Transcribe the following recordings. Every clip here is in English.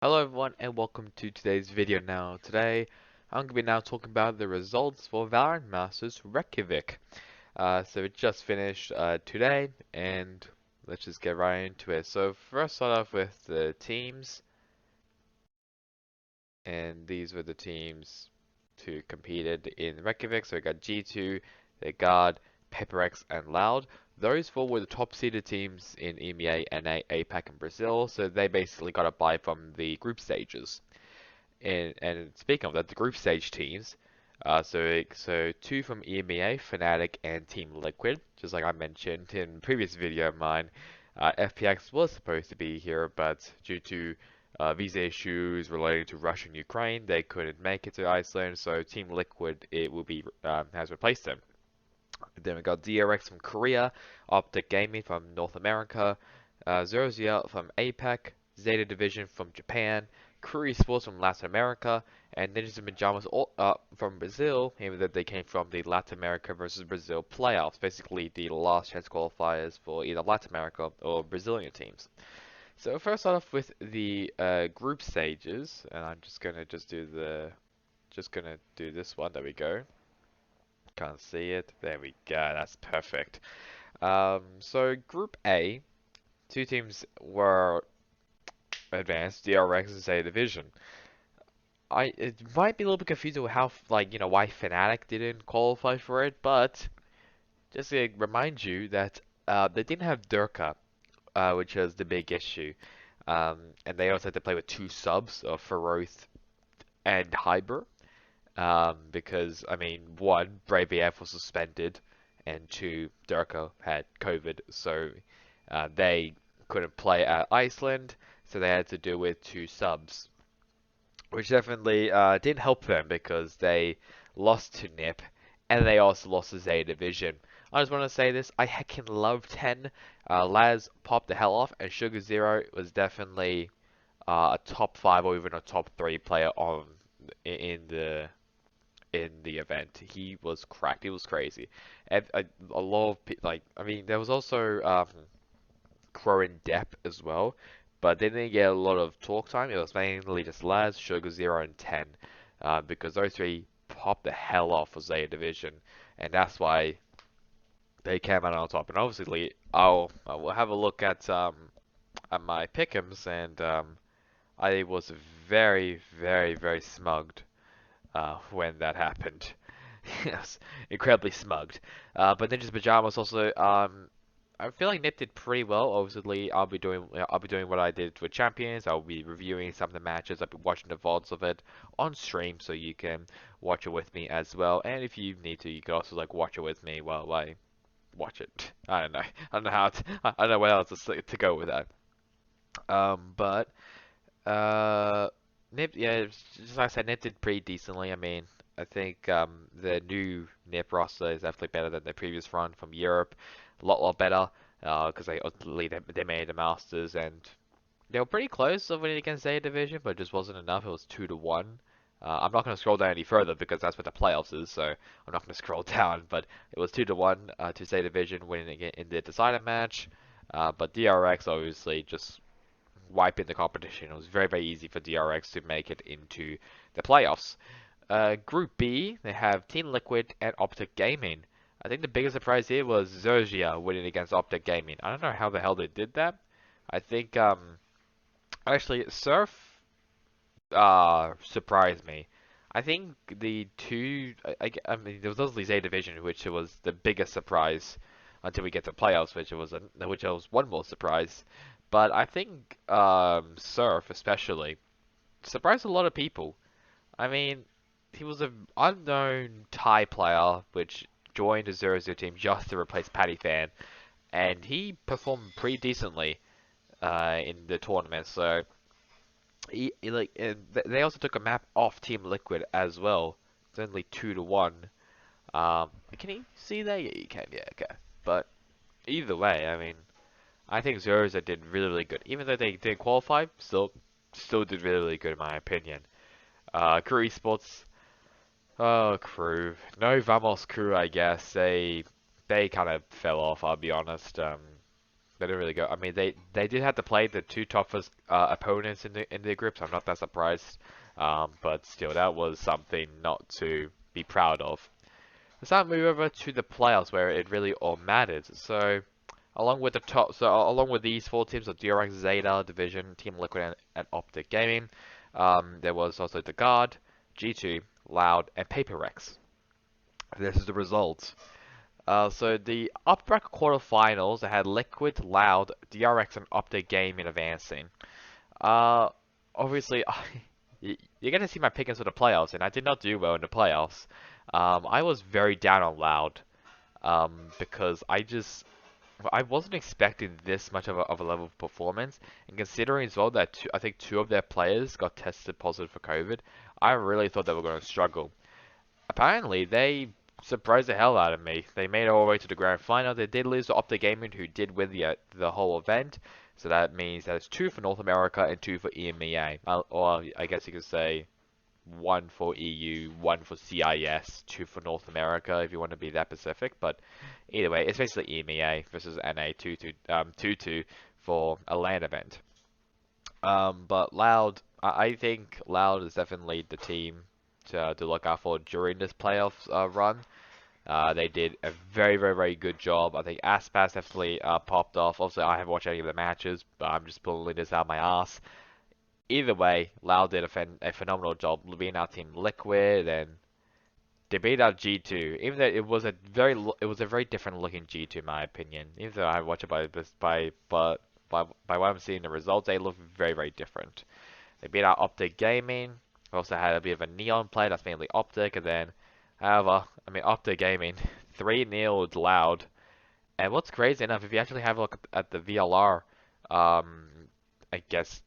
Hello everyone and welcome to today's video. Today I'm going to be talking about the results for Valorant Masters Reykjavik. So it just finished today, and let's just get right into it. So first start off with the teams, and these were the teams who competed in Reykjavik. So we got G2, the Guard, PepperX, and Loud. Those four were the top seeded teams in EMEA, NA, APAC, and Brazil. So they basically got a bye from the group stages. And speaking of that, the group stage teams, so two from EMEA, Fnatic and Team Liquid, just like I mentioned in the previous video of mine. FPX was supposed to be here, but due to visa issues relating to Russia and Ukraine, they couldn't make it to Iceland. So Team Liquid has replaced them. Then we got DRX from Korea, Optic Gaming from North America, Zerozia from APAC, Zeta Division from Japan, Curry Sports from Latin America, and Ninjas in Pajamas from Brazil, even though they came from the Latin America versus Brazil playoffs, basically the last chance qualifiers for either Latin America or Brazilian teams. So first off with the group stages, and I'm just gonna do this one. There we go. Can't see it. There we go. That's perfect. So Group A, two teams were advanced, DRX and Zeta Division. It might be a little bit confusing with how why Fnatic didn't qualify for it, but just to remind you that they didn't have Durka, which was the big issue. And they also had to play with two subs of Feroth and Hyber. Because I mean, one, Brave AF was suspended, and two, Durka had COVID, so they couldn't play at Iceland, so they had to deal with two subs, which definitely didn't help them because they lost to NIP, and they also lost to Zeta Division. I just want to say this: I heckin' love 10. Laz popped the hell off, and Sugar Zero was definitely a top 5 or even a top 3 player on in the event. He was cracked. He was crazy. And a lot of I mean, there was also Crow and Depp as well, but they didn't get a lot of talk time. It was mainly just Laz, Sugar Zero, and 10, because those three popped the hell off for Zeta Division, and that's why they came out on top. And obviously, I will have a look at my pickems, and I was very, very, very smugged when that happened. Yes, incredibly smugged. But Ninja's Pajamas also, I feel like Nip did pretty well. Obviously, I'll be doing what I did with Champions. I'll be reviewing some of the matches. I'll be watching the VODs of it on stream, so you can watch it with me as well. And if you need to, you can also watch it with me while I watch it. I don't know. I don't know I don't know what else to go with that. But Nip, yeah, just like I said, Nip did pretty decently. I mean, I think the new Nip roster is definitely better than the previous run from Europe. A lot better, because they made the Masters, and they were pretty close of winning against A Division, but it just wasn't enough. It was 2-1. I'm not going to scroll down any further because that's what the playoffs is, so I'm not going to scroll down. But it was 2-1 to Zeta Division winning again in the decided match. But DRX obviously just wiping the competition. It was very, very easy for DRX to make it into the playoffs. Group B, they have Team Liquid and Optic Gaming. I think the biggest surprise here was Zergia winning against Optic Gaming. I don't know how the hell they did that. I think, actually, Surf, surprised me. I think the two, I mean, there was also Zeta Division, which was the biggest surprise until we get to playoffs, which was one more surprise. But I think Surf especially surprised a lot of people. I mean, he was an unknown Thai player which joined the 0-0 team just to replace Paddy Fan, and he performed pretty decently in the tournament. So and they also took a map off Team Liquid as well. It's only 2-1. Can you see that? Yeah, you can. Yeah, okay. But either way, I mean, I think Zerza did really, really good. Even though they didn't qualify, still did really, really good in my opinion. Crew Esports, oh, Crew. No Vamos Crew, I guess. They kind of fell off, I'll be honest. They didn't really go. I mean, they did have to play the two toughest opponents in the group, so I'm not that surprised. But still, that was something not to be proud of. Let's now move over to the playoffs where it really all matters. So, along with these four teams of DRX, Zeta, Division, Team Liquid, and Optic Gaming, there was also the Guard, G2, Loud, and PaperX. This is the results. So the upper bracket quarterfinals, they had Liquid, Loud, DRX, and Optic Gaming advancing. Uh, Obviously, you're gonna see my pickings for the playoffs, and I did not do well in the playoffs. I was very down on Loud, because I wasn't expecting this much of a level of performance, and considering as well that I think two of their players got tested positive for COVID, I really thought they were going to struggle. Apparently, they surprised the hell out of me. They made it all the way to the grand final. They did lose to Optic Gaming, who did win the whole event. So that means that it's two for North America and two for EMEA. Or I guess you could say one for EU, one for CIS, two for North America if you want to be that specific. But either way, it's basically EMEA versus NA 2-2 for a LAN event. But Loud, I think Loud is definitely the team to look out for during this playoffs run. They did a very, very, very good job. I think Aspas definitely popped off. Obviously, I haven't watched any of the matches, but I'm just pulling this out my ass. Either way, Loud did a phenomenal job beating out Team Liquid, and they beat out G2. Even though it was a very different looking G2 in my opinion. Even though I watch it by what I'm seeing the results, they look very, very different. They beat out Optic Gaming. We also had a bit of a Neon play, that's mainly Optic, and then, however, I mean, Optic Gaming 3-0 Loud. And what's crazy enough, if you actually have a look at the VLR, I guess,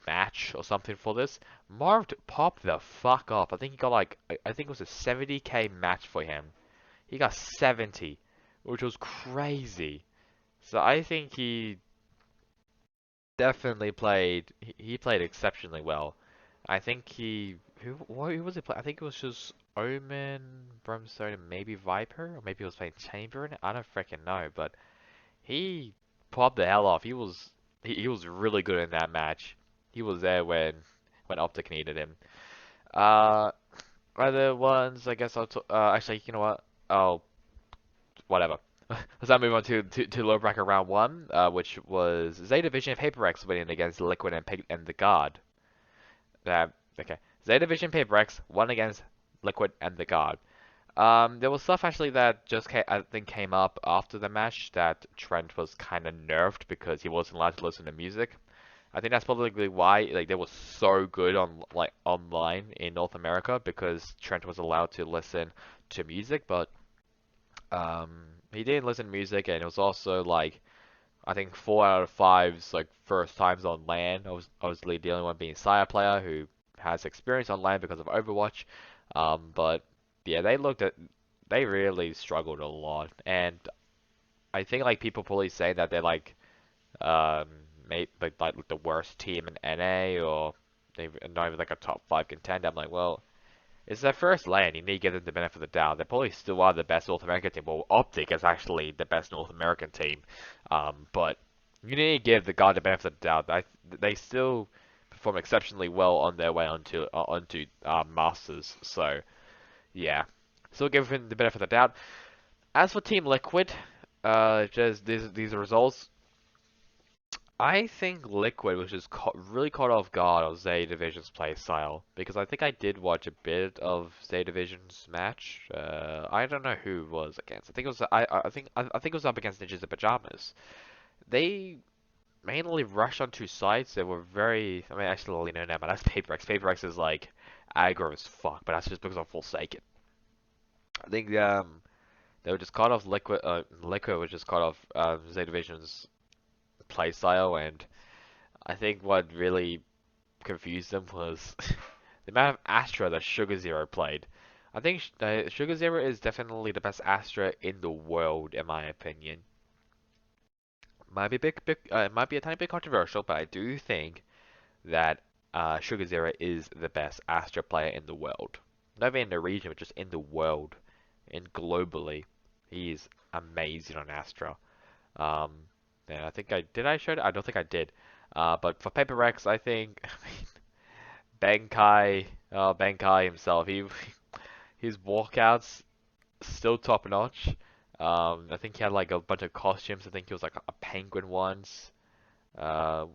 match or something for this, Marv popped the fuck up. I think he got like, I think it was a 70k match for him. He got 70, which was crazy. So I think he definitely played. He played exceptionally well. I think who was he playing? I think it was just Omen, Brimstone, and maybe Viper, or maybe he was playing Chamberlain. I don't freaking know, but he popped the hell off. He was really good in that match. He was there when Optic needed him. Uh, Other ones, I guess actually, you know what? Oh, whatever. Let's now move on to low bracket round one, which was Zeta Division and PaperX winning against Liquid and the Guard. Okay. Zeta Division PaperX won against Liquid and the Guard. There was stuff actually that I think came up after the match that Trent was kind of nerfed because he wasn't allowed to listen to music. I think that's probably why like they were so good on like online in North America because Trent was allowed to listen to music, but he didn't listen to music, and it was also like I think 4 out of 5's like first times on LAN. I was obviously the only one being Sire player who has experience on LAN because of Overwatch. But yeah, they really struggled a lot, and I think like people probably say that they're like maybe like the worst team in NA or they're not even like a top 5 contender. I'm like, well, it's their first LAN. You need to give them the benefit of the doubt. They probably still are the best North American team. Well, Optic is actually the best North American team. But you need to give the guy the benefit of the doubt. They still perform exceptionally well on their way onto Masters. So yeah, still give him the benefit of the doubt. As for Team Liquid, just these results. I think Liquid was just really caught off guard of Zay Division's play style because I think I did watch a bit of Zay Division's match. I don't know who it was against. I think it was I think it was up against Ninjas in Pajamas. They mainly rushed on 2 sides. They were very. I mean, actually, no, but that's PaperX. PaperX is like aggro as fuck, but that's just because I'm Forsaken. I think they were just caught off Liquid. Liquid was just caught off Zay Division's play style, and I think what really confused them was the amount of Astra that Sugar Zero played. I think Sugar Zero is definitely the best Astra in the world, in my opinion. Might be it might be a tiny bit controversial, but I do think that Sugar Zero is the best Astra player in the world. Not even in the region, but just in the world, and globally, he's amazing on Astra. Um, And I think I show it? I don't think I did. But for Paper Rex, I think Benkai, Benkai himself, his walkouts still top notch. I think he had like a bunch of costumes. I think he was like a penguin once. Uh,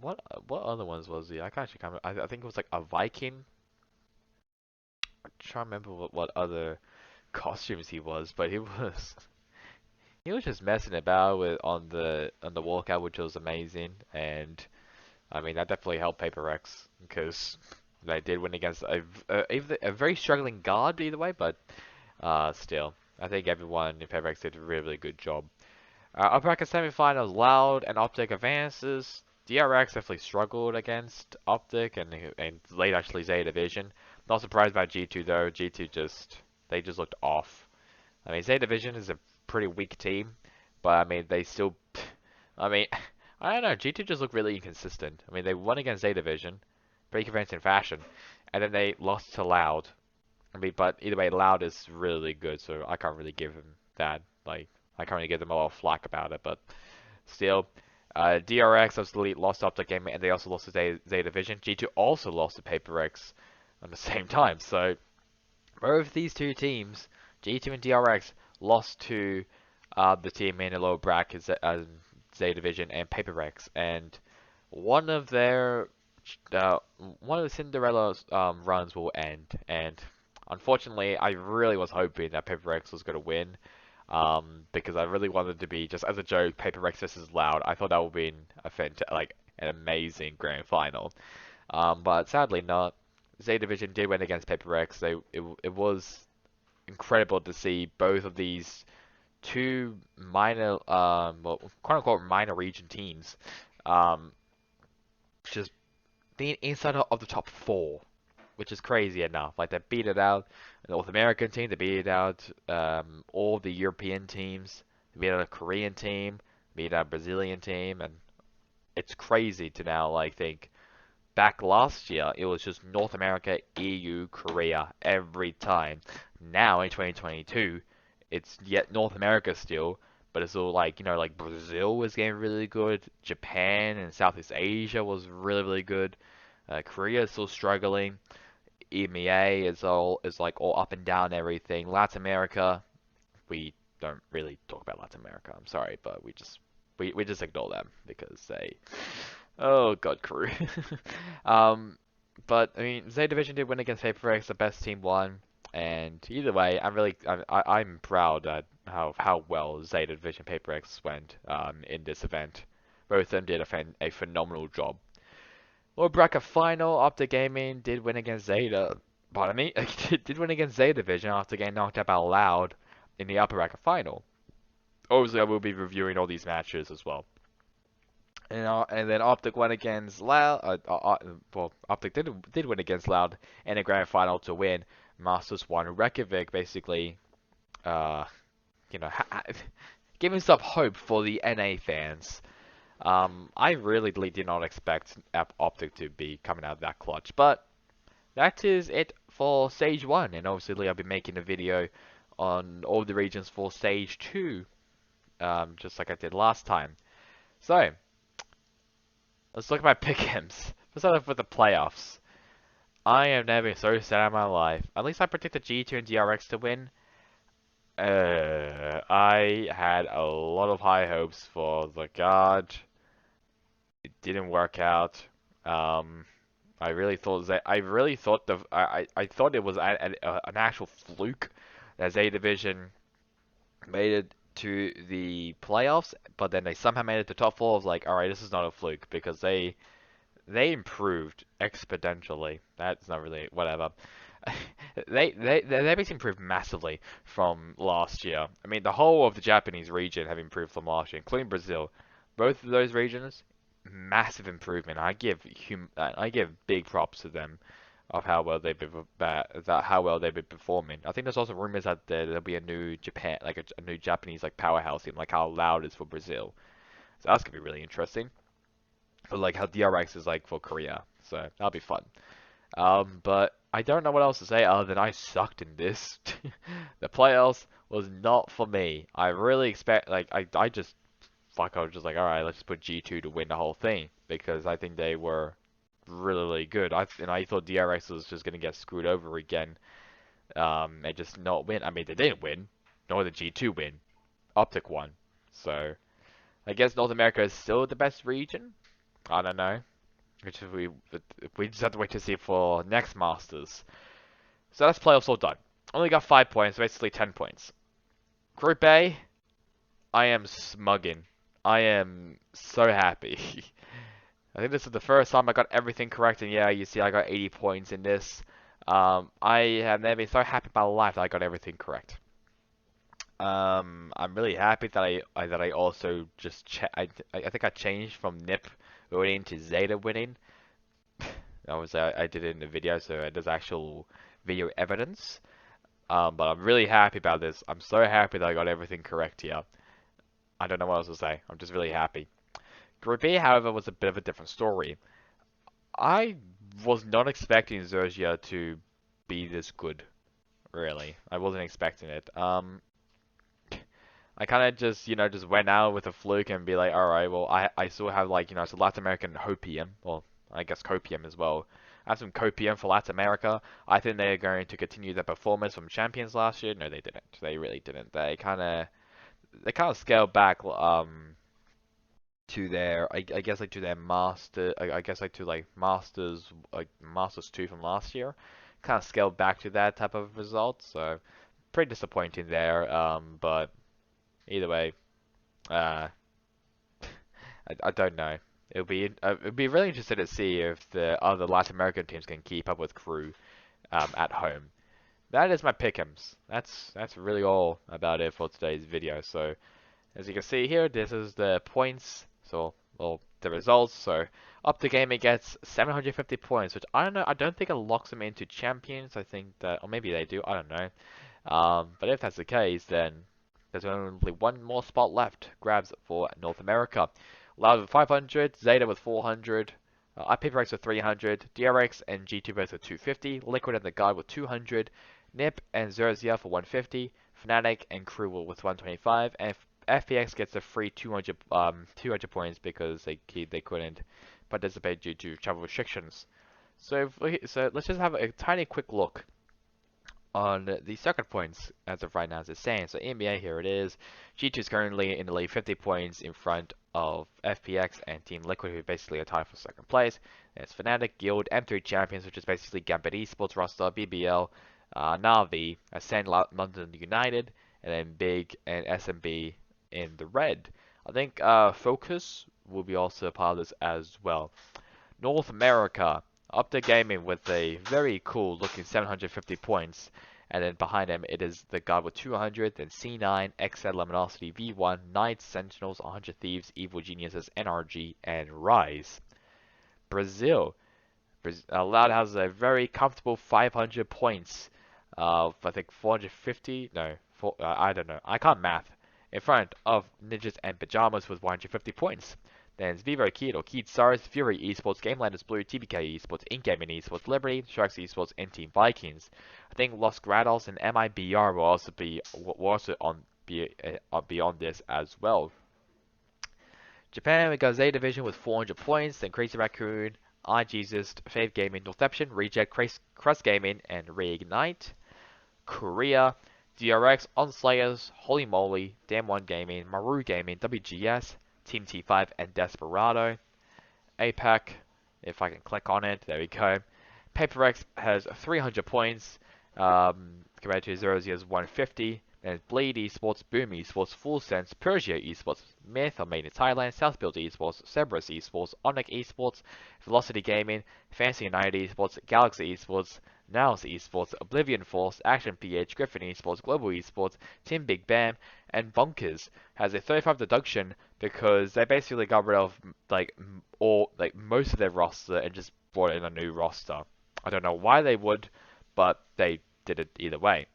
what other ones was he? I can't actually can't remember. I think it was like a Viking. I'm trying to remember what other costumes he was, but he was just messing about with on the walkout, which was amazing. And I mean that definitely helped Paper Rex because they did win against a very struggling guard either way, but still, I think everyone in Paper Rex did a really, really good job. Upper bracket semifinals, Loud and Optic advances. DRX definitely struggled against Optic and late actually Zeta Division. Not surprised by G2 though. G2 they just looked off. I mean Zeta Division is a pretty weak team, but I mean they still I mean I don't know, G2 just looked really inconsistent. I mean they won against Zeta Division, pretty convincing fashion, and then they lost to Loud. I mean, but either way, Loud is really good, so I can't really give him that. Like, I can't really give them a lot of flack about it, but still. DRX obviously lost up the game, and they also lost to Zeta Division. G2 also lost to Paper X at the same time, so both these two teams, G2 and DRX, lost to the team in the lower bracket, Zeta Division and Paper X, and one of their uh, one of the Cinderella runs will end, and unfortunately, I really was hoping that Paper Rex was going to win, because I really wanted to be just as a joke, Paper Rex versus Loud. I thought that would be like an amazing grand final, but sadly not. Z Division did win against Paper Rex. It was incredible to see both of these two minor, well, quote unquote minor region teams, um, just being inside of the top four, which is crazy enough. Like they beat it out the North American team, they beat it out all the European teams, they beat out a Korean team, beat out a Brazilian team, and it's crazy to now like think back last year it was just North America, EU, Korea every time. Now in 2022, it's yet North America still, but it's all like like Brazil was getting really good, Japan and Southeast Asia was really really good. Korea is still struggling. EMEA is like all up and down everything. Latin America, we don't really talk about Latin America. I'm sorry, but we just ignore them because they oh god crew. um, but I mean Z Division did win against Paper X, the best team won. And either way, I'm proud at how well Z Division Paper X went in this event. Both of them did a phenomenal job. Lower bracket final, Optic Gaming did win against Zeta. Pardon me, did win against Zeta Division after getting knocked out by Loud in the upper bracket final. Obviously, I will be reviewing all these matches as well. And then Optic went against Loud. Well, Optic did win against Loud in the grand final to win Masters 1 Reykjavik, basically, uh, giving some hope for the NA fans. I really did not expect Optic to be coming out that clutch, but that is it for Stage 1, and obviously I'll be making a video on all the regions for Stage 2, just like I did last time. So, let's look at my pickems. Let's start off with the playoffs. I have never been so sad in my life. At least I predicted G2 and DRX to win. I had a lot of high hopes for the guard. It didn't work out. I really thought I thought it was an actual fluke that Z Division made it to the playoffs, but then they somehow made it to top four. I was like, all right, this is not a fluke because they improved exponentially. That's not really whatever. They basically improved massively from last year. I mean, the whole of the Japanese region have improved from last year, including Brazil. Both of those regions, massive improvement. I give big props to them of how well they've been performing. I think there's also rumors that there'll be a new Japan, like a new Japanese like powerhouse team, like how Loud is for Brazil. So that's gonna be really interesting. But like how DRX is like for Korea. So that'll be fun. But I don't know what else to say other than I sucked in this. The playoffs was not for me. I really expect, like, I just fuck, I was just like, alright, let's just put G2 to win the whole thing because I think they were really, really good. I thought DRX was just gonna get screwed over again, and just not win. I mean, they didn't win, nor did G2 win. Optic won. So I guess North America is still the best region. I don't know. Which we just have to wait to see for next Masters. So that's playoffs all done. Only got 5 points, basically 10 points. Group A, I am smugging. I am so happy. I think this is the first time I got everything correct, and yeah, you see I got 80 points in this. I have never been so happy in my life that I got everything correct. I'm really happy that I also just I think I changed from NIP winning to Zeta winning. I did it in the video, so there's actual video evidence. But I'm really happy about this. I'm so happy that I got everything correct here. I don't know what else to say. I'm just really happy. Group B, however, was a bit of a different story. I was not expecting Xerxia to be this good, really. I wasn't expecting it. I kind of just, just went out with a fluke and be like, alright, well, I still have, like, some Latin American Hopium. Well, I guess Copium as well. I have some Copium for Latin America. I think they're going to continue their performance from Champions last year. No, they didn't. They really didn't. They kind of scaled back, to their, I guess, like, to their master, I guess, like, to, like, Masters 2 from last year. Kind of scaled back to that type of result, so pretty disappointing there, but either way, uh, I don't know. It'll be really interesting to see if the other Latin American teams can keep up with Crew at home. That is my pickems. That's really all about it for today's video. So as you can see here, this is the points. So well, the results. So up the game, it gets 750 points, which I don't know. I don't think it locks them into champions. I think that, or maybe they do. I don't know. But if that's the case, then there's only one more spot left. Grabs for North America. Loud with 500, Zeta with 400, IP Rex with 300, DRX and G2 both with 250, Liquid and the Guard with 200, Nip and Xerxia for 150, Fnatic and Crew with 125, and FPX gets a free 200 points because they couldn't participate due to travel restrictions. So let's just have a tiny quick look on the second points as of right now as it's saying. So NBA, here it is. G2 is currently in the lead 50 points in front of FPX and Team Liquid, who basically are tied for second place. There's Fnatic, Guild, M3 Champions, which is basically Gambit Esports roster, BBL, Navi, Ascend London United, and then Big and SMB in the red. I think Focus will be also a part of this as well. North America, Optic Gaming with a very cool looking 750 points. And then behind them, it is the God with 200, then C9, XZ Luminosity, V1, Knights, Sentinels, 100 Thieves, Evil Geniuses, NRG, and Rise. Brazil. Loud has a very comfortable 500 points. I think 450, no, I don't know. I can't math. In front of Ninjas and Pajamas with 150 points. Then it's Vivo Kid or Keed Stars, Fury Esports, Gamelanders Blue, TBK Esports, Ingaming Esports, Liberty, Sharks Esports, and Team Vikings. I think Los Grados and MIBR will also be on this as well. Japan, we got Z Division with 400 points, then Crazy Raccoon, iJesus, Fave Gaming, Northception, Reject, Crust Gaming, and Reignite. Korea, DRX, Onslayers, Holy Moly, Damn1 Gaming, Maru Gaming, WGS, Team T5, and Desperado. APAC, if I can click on it, there we go. PaperX has 300 points compared to Xerxia's 150. Then Bleed Esports, Boom Esports, Full Sense, Persia Esports, Myth, made in Thailand, Southbuild Esports, Cerberus Esports, Onyx Esports, Velocity Gaming, Fancy United Esports, Galaxy Esports, Nows Esports, Oblivion Force, Action PH, Griffin Esports, Global Esports, Team Big Bam, and Bonkers has a 35 deduction because they basically got rid of most of their roster and just brought in a new roster. I don't know why they would, but they did it either way.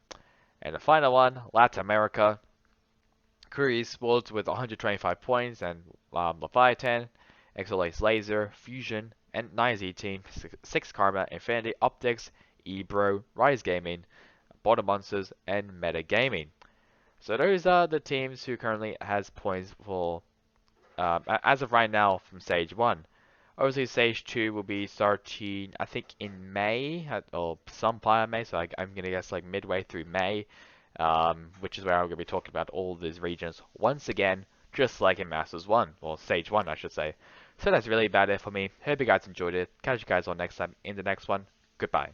And the final one, Latin America, Crew Esports with 125 points, and Leviathan, XLA's Laser, Fusion, and 9Z Team, 6 Karma, Infinity, Optics, Ebro, Rise Gaming, Bottom Monsters, and Meta Gaming. So those are the teams who currently has points for as of right now from Stage 1. Obviously, Stage 2 will be starting, I think, in May, or some part of May, so I'm going to guess like midway through May, which is where I'm going to be talking about all these regions once again, just like in Masters 1, or Stage 1, I should say. So that's really about it for me. Hope you guys enjoyed it. Catch you guys on next time in the next one. Goodbye.